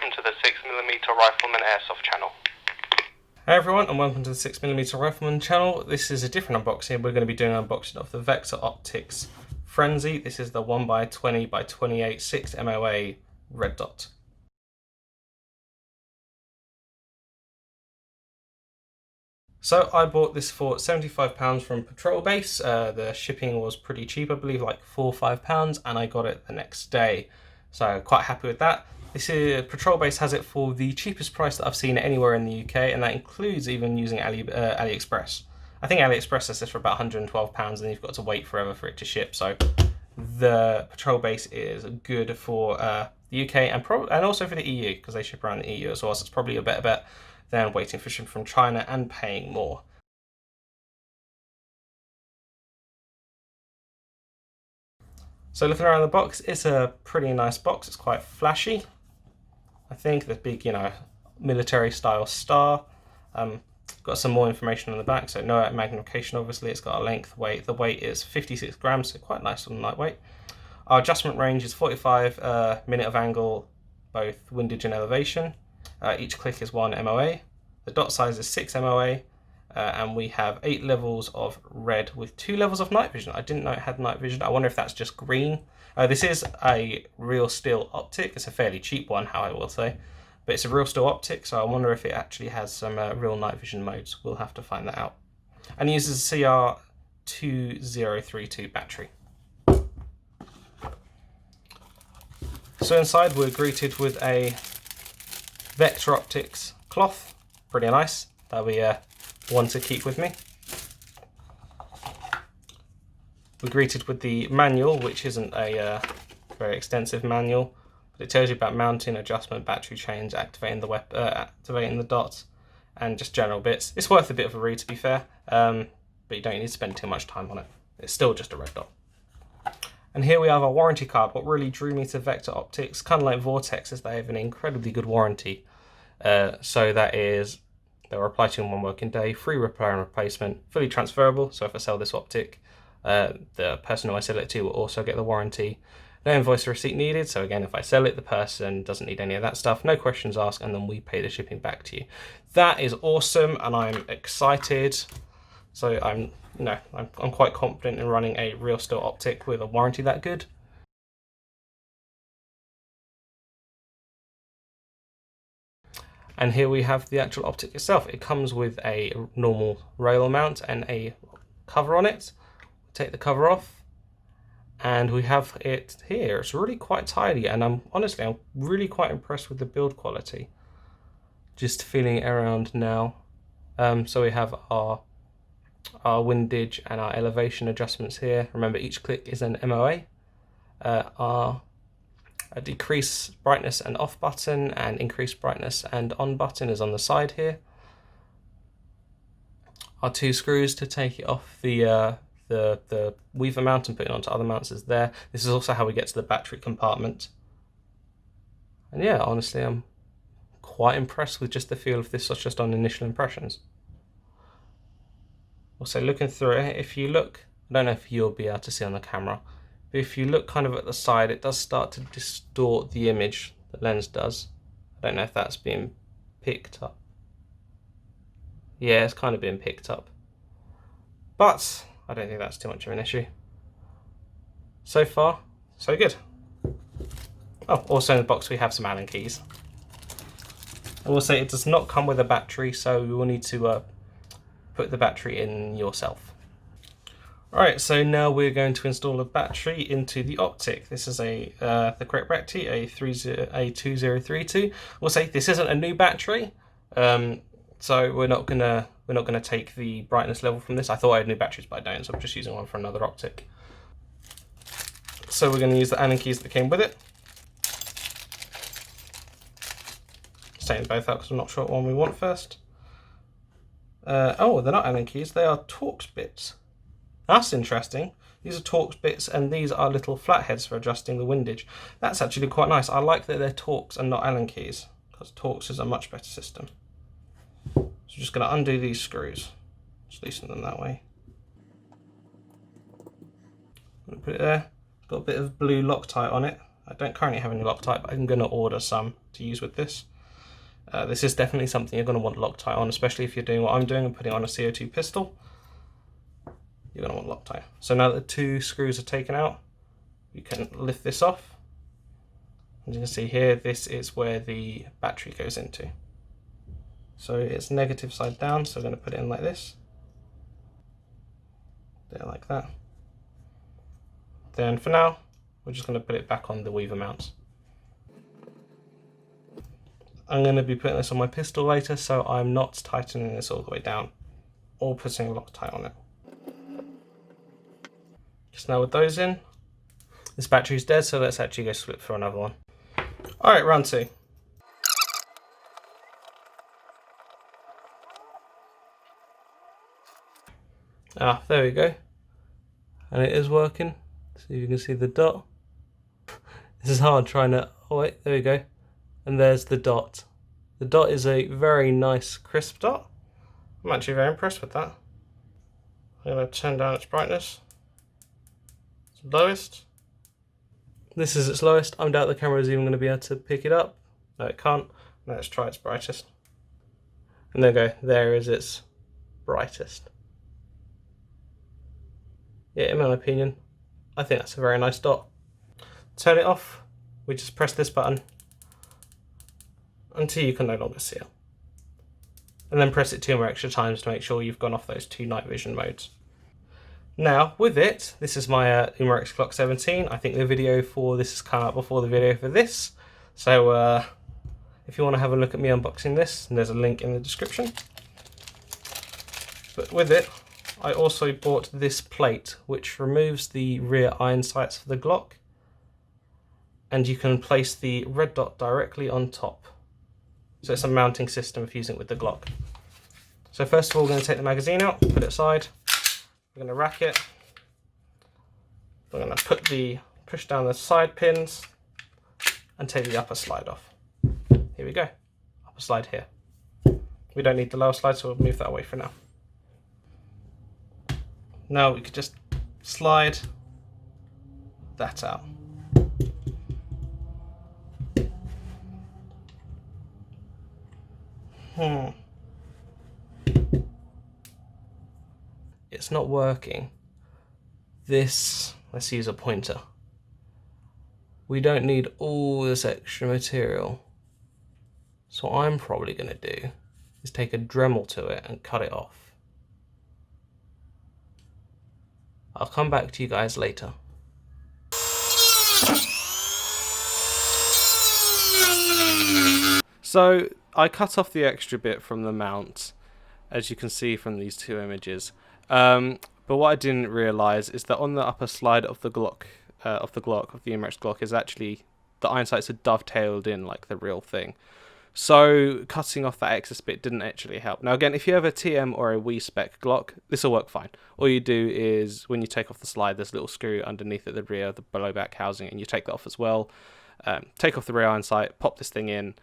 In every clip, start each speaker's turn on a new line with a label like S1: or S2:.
S1: welcome to the 6mm Rifleman Airsoft channel.
S2: Hey everyone, and welcome to the 6mm Rifleman channel. This is a different unboxing. We're going to be doing an unboxing of the Vector Optics Frenzy. This is the 1x20x28 6 MOA red dot. So I bought this for £75 from Patrol Base. The shipping was pretty cheap, I believe like £4 or £5, and I got it the next day. So quite happy with that. This is Patrol Base has it for the cheapest price that I've seen anywhere in the UK, and that includes even using AliExpress. I think AliExpress has this for about £112, and then you've got to wait forever for it to ship. So the Patrol Base is good for the UK and also for the EU, because they ship around the EU as well. So it's probably a better bet than waiting for shipping from China and paying more. So looking around the box, it's a pretty nice box. It's quite flashy. I think the big, military style star. Got some more information on the back, so no magnification obviously. It's got a length, weight. The weight is 56 grams, so quite nice and lightweight. Our adjustment range is 45 minute of angle, both windage and elevation. Each click is 1 MOA. The dot size is 6 MOA, and we have 8 levels of red with 2 levels of night vision. I didn't know it had night vision. I wonder if that's just green. This is a real steel optic. It's a fairly cheap one, how I will say, but it's a real steel optic, so I wonder if it actually has some real night vision modes. We'll have to find that out. And it uses a CR2032 battery. So inside we're greeted with a Vector Optics cloth, pretty nice, that'll be one to keep with me. We're greeted with the manual, which isn't a very extensive manual, but it tells you about mounting, adjustment, battery change, activating the dots, and just general bits. It's worth a bit of a read, to be fair, but you don't need to spend too much time on it. It's still just a red dot. And here we have our warranty card. What really drew me to Vector Optics, kind of like Vortex, is they have an incredibly good warranty. So that is, they'll reply to you in 1 working day, free repair and replacement, fully transferable. So if I sell this optic, the person who I sell it to will also get the warranty. No invoice or receipt needed. So again, if I sell it, the person doesn't need any of that stuff. No questions asked, and then we pay the shipping back to you. That is awesome, and I'm excited. So I'm quite confident in running a real steel optic with a warranty that good. And here we have the actual optic itself. It comes with a normal rail mount and a cover on it. Take the cover off, and we have it here. It's really quite tidy, and I'm really quite impressed with the build quality. Just feeling it around now. So we have our windage and our elevation adjustments here. Remember, each click is an MOA. Our decrease brightness and off button and increase brightness and on button is on the side here. Our 2 screws to take it off the weaver mount and put it onto other mounts is there. This is also how we get to the battery compartment. And yeah, honestly, I'm quite impressed with just the feel of this, just on initial impressions. Also, looking through it, if you look, I don't know if you'll be able to see on the camera, but if you look kind of at the side, it does start to distort the image, the lens does. I don't know if that's being picked up. Yeah, it's kind of being picked up. But I don't think that's too much of an issue. So far, so good. Oh, also in the box we have some Allen keys. I will say it does not come with a battery, so you will need to put the battery in yourself. Alright, so now we're going to install a battery into the optic. This is the correct battery, a 2032. We'll say this isn't a new battery, so we're not gonna take the brightness level from this. I thought I had new batteries, but I don't, so I'm just using one for another optic. So we're going to use the Allen keys that came with it. Just taking both out because I'm not sure what one we want first. Oh, they're not Allen keys, they are Torx bits. That's interesting. These are Torx bits, and these are little flatheads for adjusting the windage. That's actually quite nice. I like that they're Torx and not Allen keys, because Torx is a much better system. So I'm just going to undo these screws. Just loosen them that way. I'm going to put it there. It's got a bit of blue Loctite on it. I don't currently have any Loctite, but I'm going to order some to use with this. This is definitely something you're going to want Loctite on, especially if you're doing what I'm doing and putting on a CO2 pistol. You're going to want Loctite. So now that the 2 screws are taken out, you can lift this off. As you can see here, this is where the battery goes into. So it's negative side down, so we're going to put it in like this. There, like that. Then for now, we're just going to put it back on the Weaver mounts. I'm going to be putting this on my pistol later, so I'm not tightening this all the way down or putting Loctite on it. Just now with those in, this battery's dead, so let's actually go flip for another one. Alright, round 2. There we go. And it is working. So you can see the dot. This is hard trying to, oh wait, there we go. And there's the dot. The dot is a very nice crisp dot. I'm actually very impressed with that. I'm going to turn down its brightness. It's lowest. This is its lowest. I doubt the camera is even going to be able to pick it up. No, it can't. Let's try its brightest. And there we go. There is its brightest. Yeah, in my opinion, I think that's a very nice dot. Turn it off. We just press this button until you can no longer see it. And then press it 2 more extra times to make sure you've gone off those 2 night vision modes. Now, with it, this is my Umarex Glock 17. I think the video for this has come out before the video for this. So if you want to have a look at me unboxing this, there's a link in the description. But with it, I also bought this plate, which removes the rear iron sights for the Glock. And you can place the red dot directly on top. So it's a mounting system for using it with the Glock. So first of all, we're going to take the magazine out, put it aside. We're going to rack it. We're going to push down the side pins and take the upper slide off. Here we go. Upper slide here. We don't need the lower slide, so we'll move that away for now. Now we could just slide that out. It's not working. Let's use a pointer. We don't need all this extra material. So what I'm probably going to do is take a Dremel to it and cut it off. I'll come back to you guys later. So I cut off the extra bit from the mount, as you can see from these 2 images. But what I didn't realise is that on the upper slide of the Glock, of the Umarex Glock, is actually the iron sights are dovetailed in like the real thing. So cutting off that excess bit didn't actually help. Now again, if you have a TM or a Wii spec Glock, this will work fine. All you do is, when you take off the slide, there's a little screw underneath at the rear, the blowback housing, and you take that off as well. Take off the rear iron sight, pop this thing in,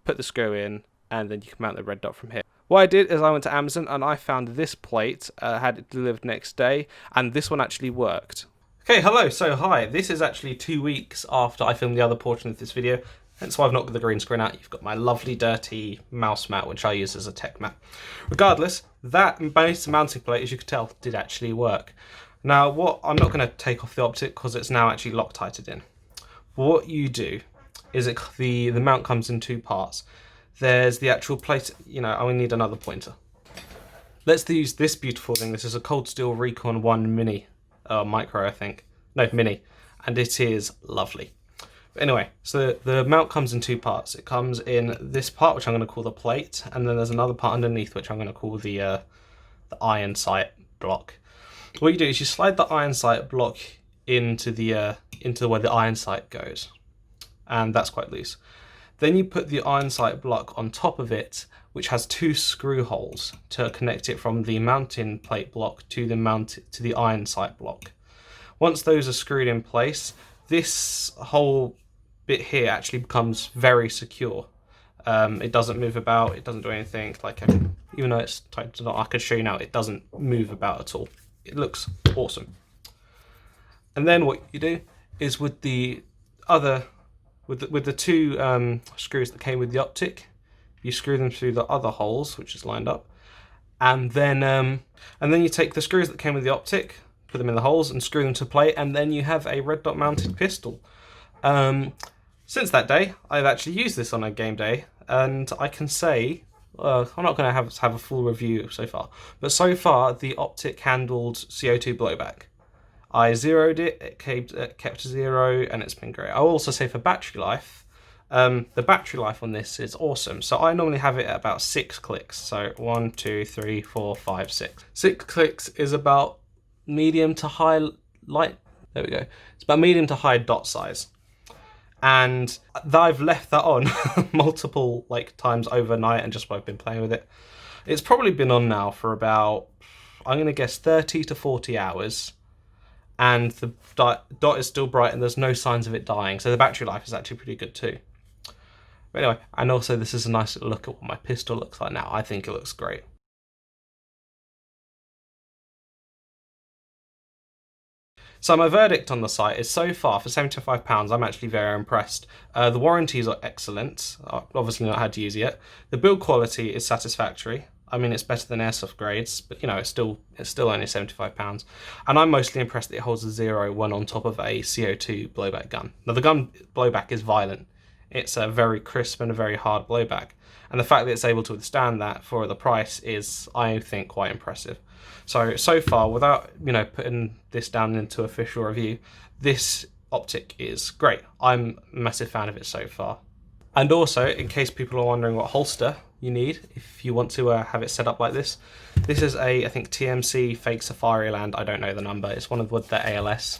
S2: put the screw in, and then you can mount the red dot from here. What I did is I went to Amazon and I found this plate, had it delivered next day, and this one actually worked. Okay, hello, so hi, this is actually 2 weeks after I filmed the other portion of this video, hence why I've not got the green screen out. You've got my lovely dirty mouse mat, which I use as a tech mat. Regardless, that base mounting plate, as you can tell, did actually work. Now, I'm not going to take off the Optic because it's now actually Loctited in. What you do is the mount comes in 2 parts. There's the actual plate, I will need another pointer. Let's use this beautiful thing. This is a Cold Steel Recon 1 Mini, Micro I think. No, Mini. And it is lovely. But anyway, so the mount comes in 2 parts. It comes in this part, which I'm going to call the plate, and then there's another part underneath, which I'm going to call the iron sight block. What you do is you slide the iron sight block into where the iron sight goes. And that's quite loose. Then you put the iron sight block on top of it, which has 2 screw holes to connect it from the mounting plate block to the iron sight block. Once those are screwed in place, this whole bit here actually becomes very secure. It doesn't move about, it doesn't do anything. Even though it's tight to knot, I can show you now, it doesn't move about at all. It looks awesome. And then what you do is with the with the two screws that came with the Optic, you screw them through the other holes, which is lined up, and then you take the screws that came with the Optic, put them in the holes, and screw them to plate, and then you have a red dot mounted pistol. Since that day, I've actually used this on a game day, and I can say, I'm not going to have a full review so far, but so far the Optic handled CO2 blowback. I zeroed it, it kept 0, and it's been great. I'll also say for battery life, the battery life on this is awesome. So I normally have it at about 6 clicks. So 1, 2, 3, 4, 5, 6. 6 clicks is about medium to high light. There we go. It's about medium to high dot size. And I've left that on multiple times overnight and just while I've been playing with it. It's probably been on now for about, I'm going to guess 30 to 40 hours. And the dot is still bright and there's no signs of it dying. So the battery life is actually pretty good too. But anyway, and also this is a nice little look at what my pistol looks like now. I think it looks great. So my verdict on the site is, so far for £75, I'm actually very impressed. The warranties are excellent. I've obviously not had to use it yet. The build quality is satisfactory. I mean, it's better than Airsoft grades, but you know, it's still only £75. And I'm mostly impressed that it holds a 0 when on top of a CO2 blowback gun. Now the gun blowback is violent. It's a very crisp and a very hard blowback. And the fact that it's able to withstand that for the price is, I think, quite impressive. So far, without putting this down into official review, this Optic is great. I'm a massive fan of it so far. And also, in case people are wondering what holster you need if you want to have it set up like this, this is a, I think, TMC Fake Safariland. I don't know the number. It's one with the ALS,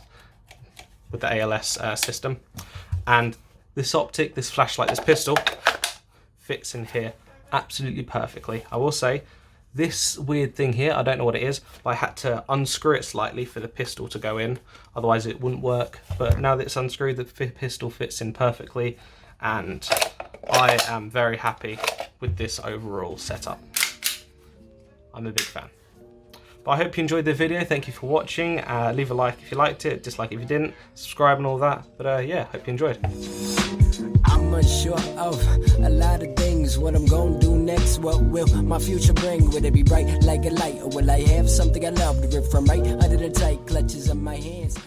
S2: system. And this Optic, this flashlight, this pistol fits in here absolutely perfectly. I will say, this weird thing here, I don't know what it is, but I had to unscrew it slightly for the pistol to go in, otherwise it wouldn't work. But now that it's unscrewed, the pistol fits in perfectly, and I am very happy with this overall setup. I'm a big fan. But I hope you enjoyed the video. Thank you for watching. Leave a like if you liked it, dislike if you didn't, subscribe and all that. But yeah, hope you enjoyed.
S3: I'm unsure of a lot of things. What I'm gonna do next, what will my future bring? Will it be bright like a light, or will I have something I love to rip from right under the tight clutches of my hands?